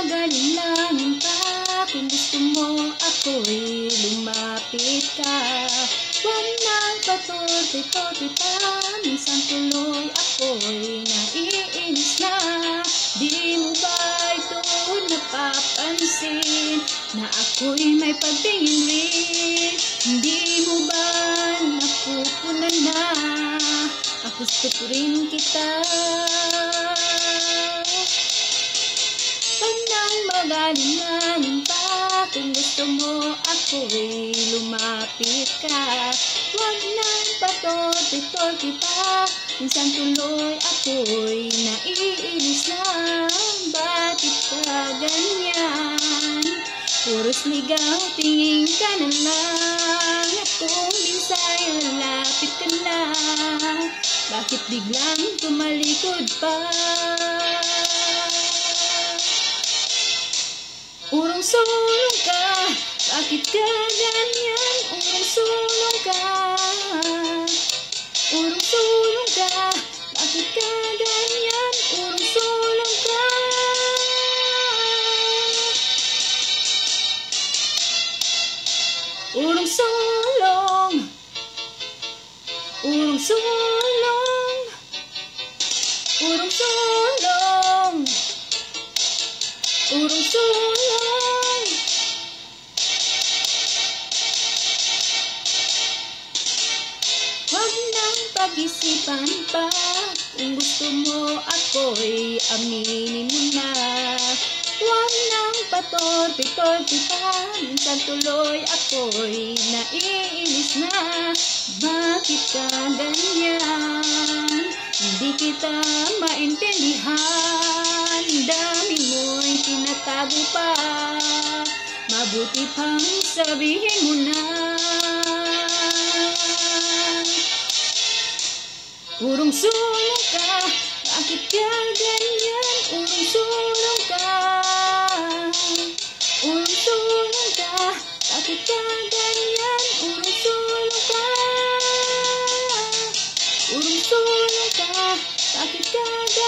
magalinlangan pa. Kung gusto mo ako'y lumapit ka. Huwag nang patorpe-torpe pa. Minsan tuloy ako'y naiinis na. Di mo ba ito napapansin na ako'y may pagtingin rin? Hindi mo ba napupunan na ako gusto ko rin kita? Huwag nang magalinlangan pa. Kung gusto mo ako'y lumapit ka. Huwag nang patorpe-torpe pa. Minsan tuloy ako'y naiinis na. Bakit ka ganyan? Puros ligaw, tingin ka na lang. At kung minsan lalapit ka na, bakit biglang tumalikod pa? Urong-sulong ka, bakit ka ganyan? Urong-sulong ka. Urong-sulong ka, bakit ka ganyan? Urong-sulong ka. Urong-sulong, urong-sulong, urong-sulong, urong-sulong. Huwag nang pag-isipan pa. Kung gusto mo ako'y aminin mo na. Huwag nang patorpe-torpe pa. Minsan tuloy ako'y naiinis na. Bakit ka ganyan? Hindi kita maintindihan. Dami mo'y tinatago pa. Mabuti pang sabihin mo na. Urong-sulong ka, bakit ka ganyan? Urong-sulong ka. Urong-sulong ka, bakit ka ganyan? Urong-sulong ka. Urong-sulong ka, bakit ka ganyan?